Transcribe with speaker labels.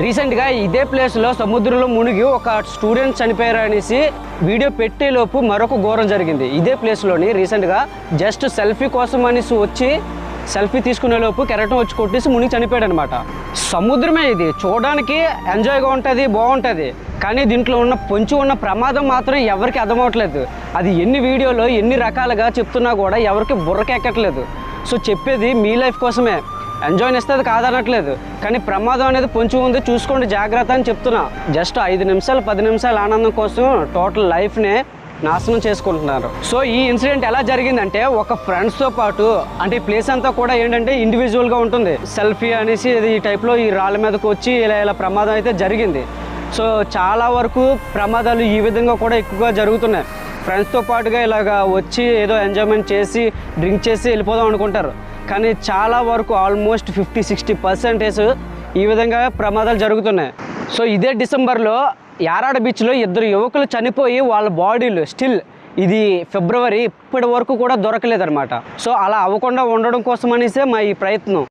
Speaker 1: రీసెంట్గా ఇదే ప్లేస్లో సముద్రంలో మునిగి ఒక స్టూడెంట్ చనిపోయారు అనేసి వీడియో పెట్టేలోపు మరొక ఘోరం జరిగింది. ఇదే ప్లేస్లోని రీసెంట్గా జస్ట్ సెల్ఫీ కోసం అనేసి వచ్చి సెల్ఫీ తీసుకునేలోపు కెరటం వచ్చి కొట్టేసి మునిగి చనిపోయాడు అనమాట. సముద్రమే ఇది, చూడడానికి ఎంజాయ్గా ఉంటుంది, బాగుంటుంది. కానీ దీంట్లో పొంచి ఉన్న ప్రమాదం మాత్రం ఎవరికి అర్థమవట్లేదు. అది ఎన్ని వీడియోలో ఎన్ని రకాలుగా చెప్తున్నా కూడా ఎవరికి బుర్రకెక్కట్లేదు. సో చెప్పేది మీ లైఫ్ కోసమే, ఎంజాయ్ని ఇస్తుంది కాదనట్లేదు. కానీ ప్రమాదం అనేది పొంచి ఉంది, చూసుకోండి జాగ్రత్త అని చెప్తున్నా. జస్ట్ 5 నిమిషాలు 10 నిమిషాల ఆనందం కోసం టోటల్ లైఫ్నే నాశనం చేసుకుంటున్నారు. సో ఈ ఇన్సిడెంట్ ఎలా జరిగిందంటే ఒక ఫ్రెండ్స్తో పాటు అంటే ఈ ప్లేస్ అంతా కూడా ఏంటంటే ఇండివిజువల్గా ఉంటుంది. సెల్ఫీ అనేసి ఈ టైప్లో ఈ రాళ్ళ మీదకి వచ్చి ఇలా ప్రమాదం అయితే జరిగింది. సో చాలా వరకు ప్రమాదాలు ఈ విధంగా కూడా ఎక్కువగా జరుగుతున్నాయి. ఫ్రెండ్స్తో పాటుగా ఇలాగ వచ్చి ఏదో ఎంజాయ్మెంట్ చేసి డ్రింక్ చేసి వెళ్ళిపోదాం అనుకుంటారు. కానీ చాలా వరకు ఆల్మోస్ట్ 50-60% ఈ విధంగా ప్రమాదాలు జరుగుతున్నాయి. సో ఇదే డిసెంబర్లో యారాడ బీచ్లో 2 యువకులు చనిపోయి వాళ్ళ బాడీలు స్టిల్ ఇది ఫిబ్రవరి ఇప్పటి వరకు కూడా దొరకలేదన్నమాట. సో అలా అవ్వకుండా ఉండడం కోసం అనేసే మా ఈ ప్రయత్నం.